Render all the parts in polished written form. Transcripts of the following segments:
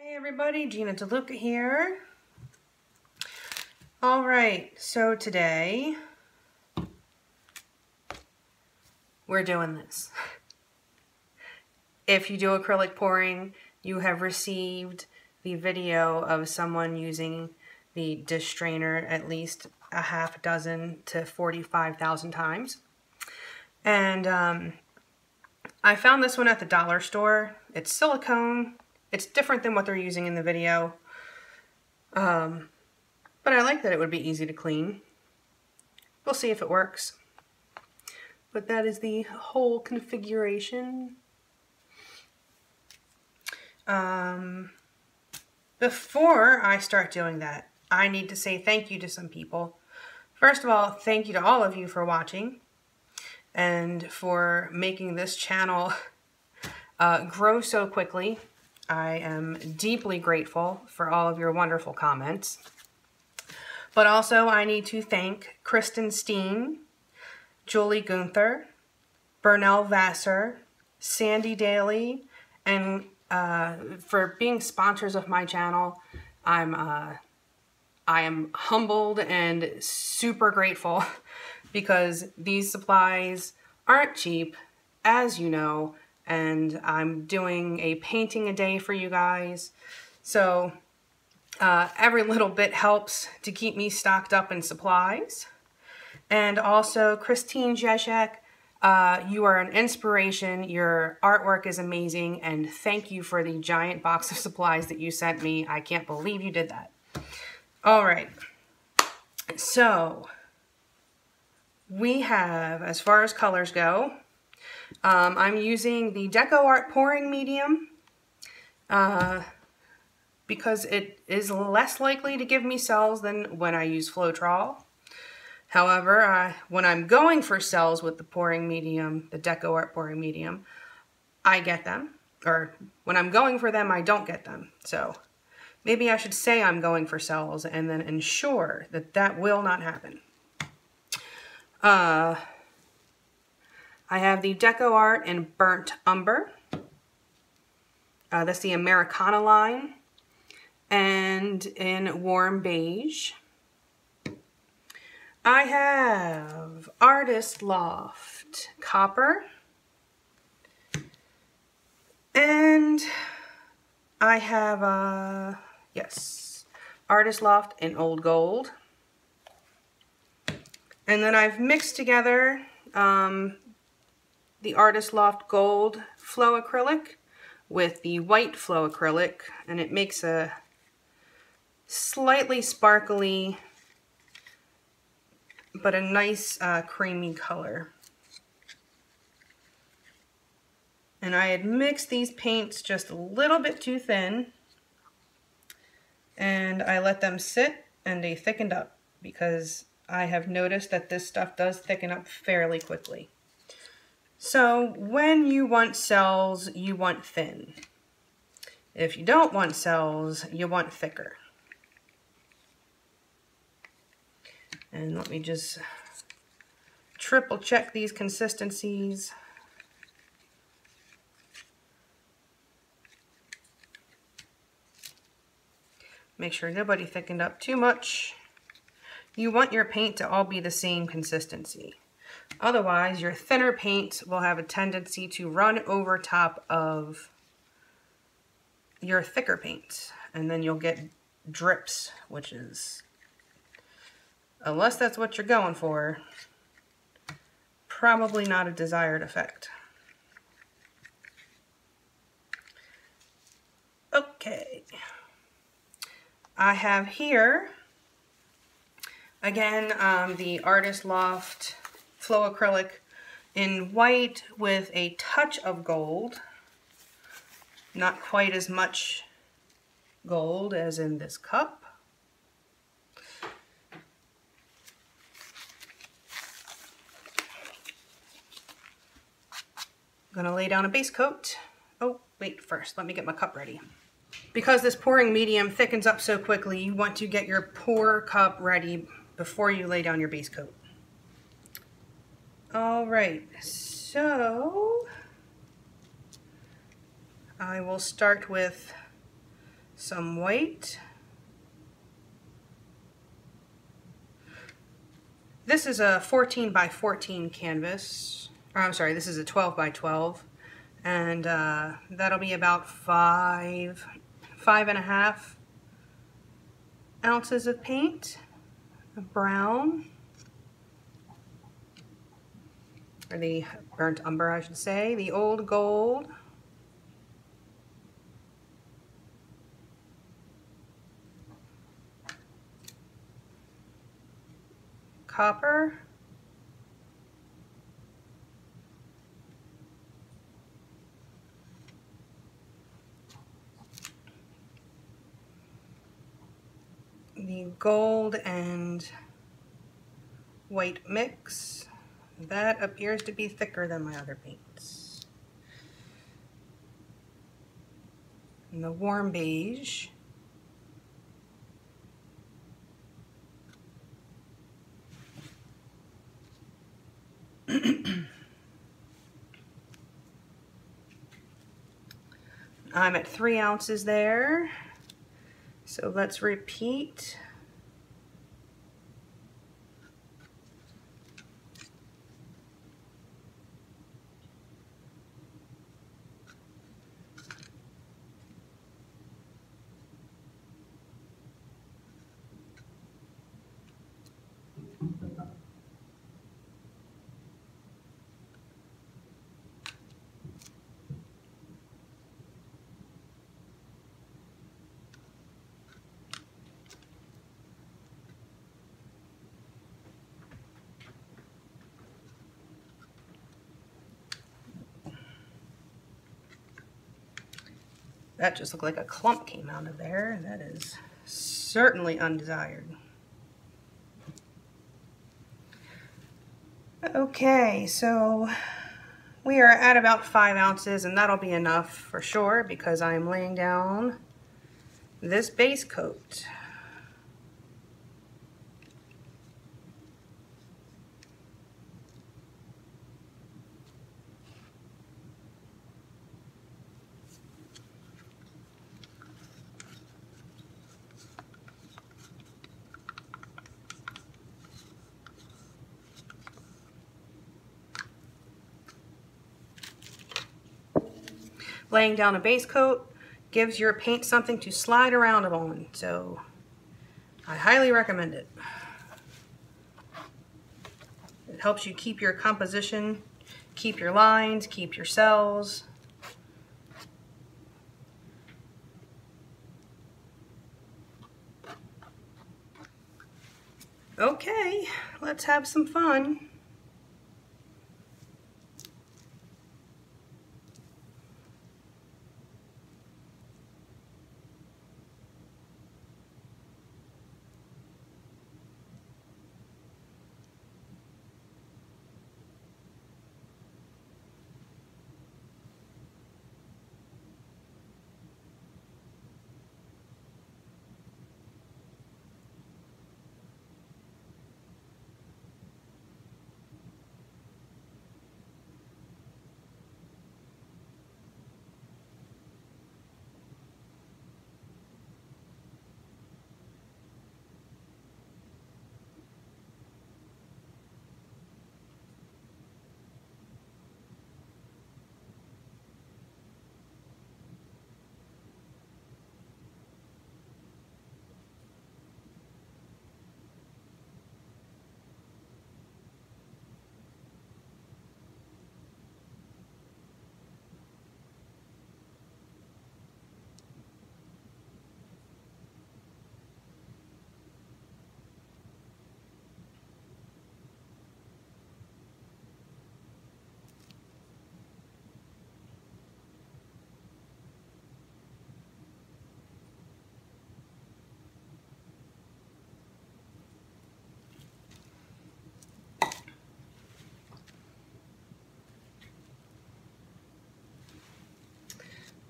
Hey everybody, Gina DeLuca here. Alright, so today we're doing this. If you do acrylic pouring, you have received the video of someone using the dish strainer at least a half dozen to 45,000 times. And I found this one at the dollar store. It's silicone. It's different than what they're using in the video. But I like that it would be easy to clean. We'll see if it works. But that is the whole configuration. Before I start doing that, I need to say thank you to some people. First of all, thank you to all of you for watching and for making this channel grow so quickly. I am deeply grateful for all of your wonderful comments. But also I need to thank Kristen Steen, Julie Gunther, Bernell Vassar, Sandy Daly, and for being sponsors of my channel. I am humbled and super grateful because these supplies aren't cheap, as you know, and I'm doing a painting a day for you guys. So every little bit helps to keep me stocked up in supplies. And also, Christine Zeszek, you are an inspiration. Your artwork is amazing, and thank you for the giant box of supplies that you sent me. I can't believe you did that. All right. So we have, as far as colors go, I'm using the Deco Art pouring medium because it is less likely to give me cells than when I use Floetrol. However, when I'm going for cells with the pouring medium, the Deco Art pouring medium, I get them. Or when I'm going for them, I don't get them. So maybe I should say I'm going for cells and then ensure that that will not happen. I have the Deco Art in Burnt Umber. That's the Americana line. And in Warm Beige. I have Artist Loft Copper. And I have, yes, Artist Loft in Old Gold. And then I've mixed together the Artist Loft Gold Flow Acrylic with the white Flow Acrylic, and it makes a slightly sparkly but a nice creamy color. And I had mixed these paints just a little bit too thin, and I let them sit and they thickened up because I have noticed that this stuff does thicken up fairly quickly. So when you want cells, you want thin. If you don't want cells, you want thicker. And let me just triple check these consistencies. Make sure nobody thickened up too much. You want your paint to all be the same consistency. Otherwise, your thinner paint will have a tendency to run over top of your thicker paint. And then you'll get drips, which is, unless that's what you're going for, probably not a desired effect. Okay. I have here, again, the Artist Loft Flow Acrylic in white with a touch of gold. Not quite as much gold as in this cup. I'm gonna lay down a base coat. Oh, wait, first, let me get my cup ready. Because this pouring medium thickens up so quickly, you want to get your pour cup ready before you lay down your base coat. All right, so I will start with some white. This is a 14 by 14 canvas, or I'm sorry, this is a 12 by 12, and that'll be about 5.5 ounces of paint, of brown, or the burnt umber, I should say, the old gold, copper, the gold and white mix. That appears to be thicker than my other paints. And the warm beige. I'm at 3 ounces there. So let's repeat. That just looked like a clump came out of there. That is certainly undesired. Okay, so we are at about 5 ounces, and that'll be enough for sure because I'm laying down this base coat. Laying down a base coat gives your paint something to slide around on, so I highly recommend it. It helps you keep your composition, keep your lines, keep your cells. Okay, let's have some fun.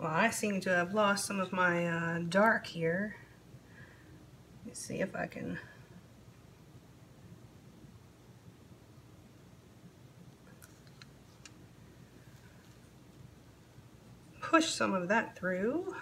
Well, I seem to have lost some of my dark here. Let's see if I can push some of that through.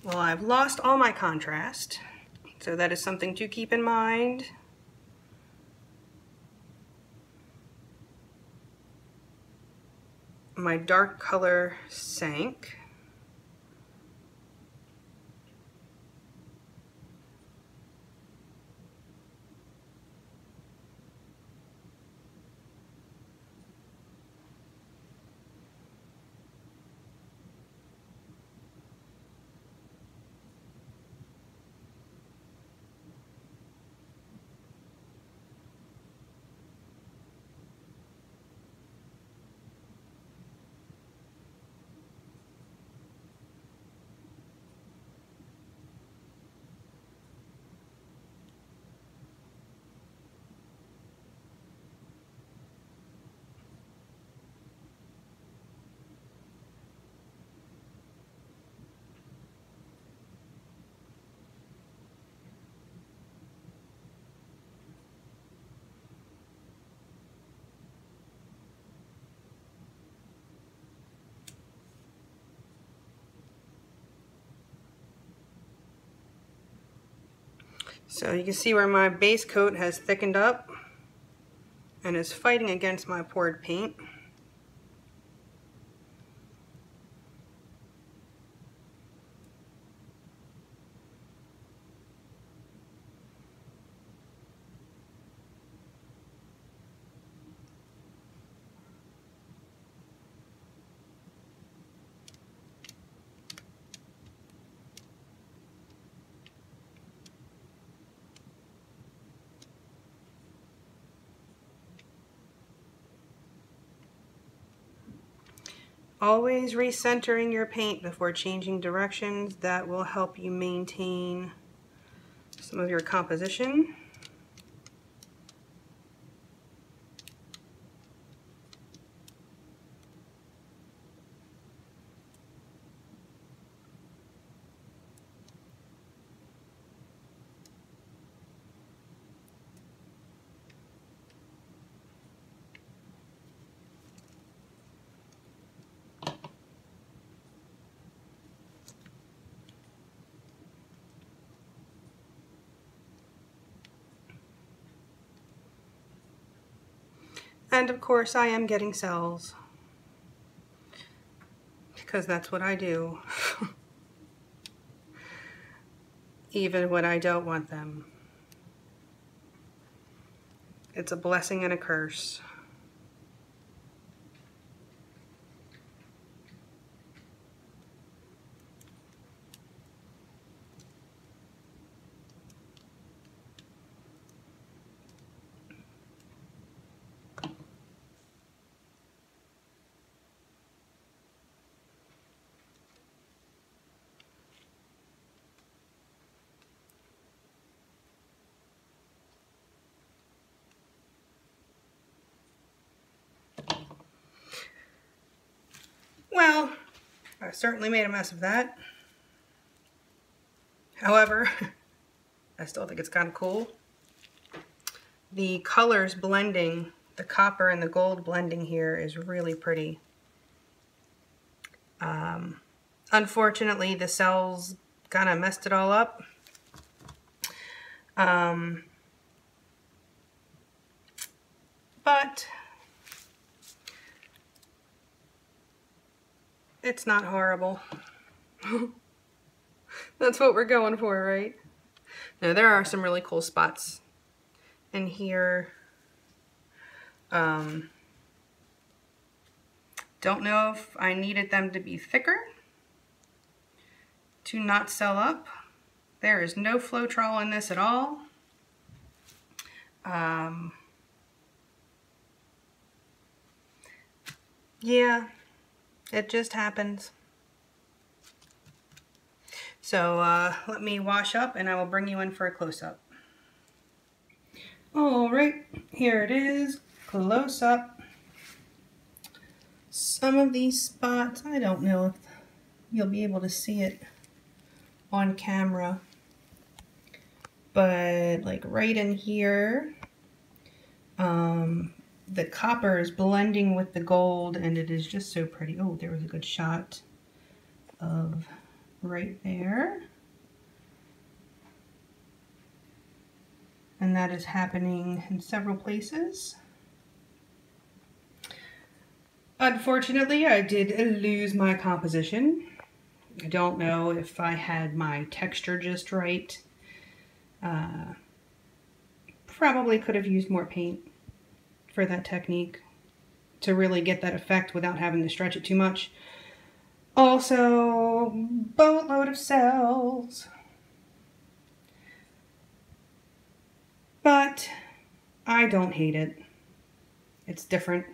Well, I've lost all my contrast, so that is something to keep in mind. My dark color sank. So you can see where my base coat has thickened up and is fighting against my poured paint. Always recentering your paint before changing directions. That will help you maintain some of your composition. And of course I am getting cells, because that's what I do, even when I don't want them. It's a blessing and a curse. Well, I certainly made a mess of that. However, I still think it's kind of cool. The colors blending, the copper and the gold blending here is really pretty. Unfortunately, the cells kind of messed it all up. But it's not horrible. That's what we're going for, right? Now, there are some really cool spots in here. Don't know if I needed them to be thicker to not sell up. There is no Floetrol in this at all. Yeah, it just happens. So let me wash up and I will bring you in for a close-up. All right, here it is, close-up. Some of these spots, I don't know if you'll be able to see it on camera, but like right in here, the copper is blending with the gold and it is just so pretty. Oh, there was a good shot of right there. And that is happening in several places. Unfortunately, I did lose my composition. I don't know if I had my texture just right. Probably could have used more paint for that technique to really get that effect without having to stretch it too much. Also, boatload of cells. But I don't hate it. It's different,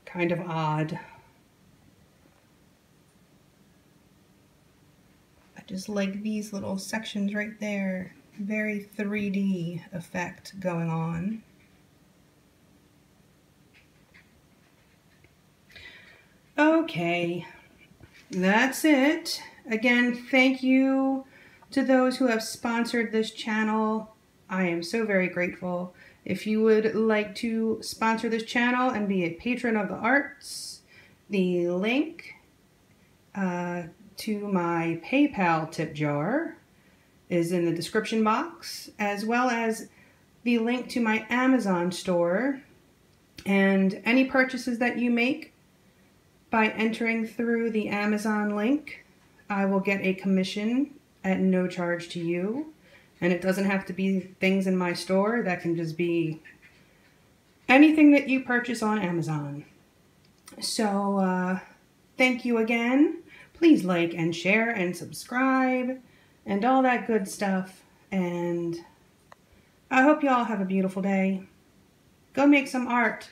kind of odd. I just like these little sections right there. Very 3D effect going on. Okay, that's it. Again, thank you to those who have sponsored this channel. I am so very grateful. If you would like to sponsor this channel and be a patron of the arts, the link to my PayPal tip jar is in the description box, as well as the link to my Amazon store. And any purchases that you make by entering through the Amazon link, I will get a commission at no charge to you. And it doesn't have to be things in my store. That can just be anything that you purchase on Amazon. So thank you again. Please like and share and subscribe and all that good stuff. And I hope you all have a beautiful day. Go make some art.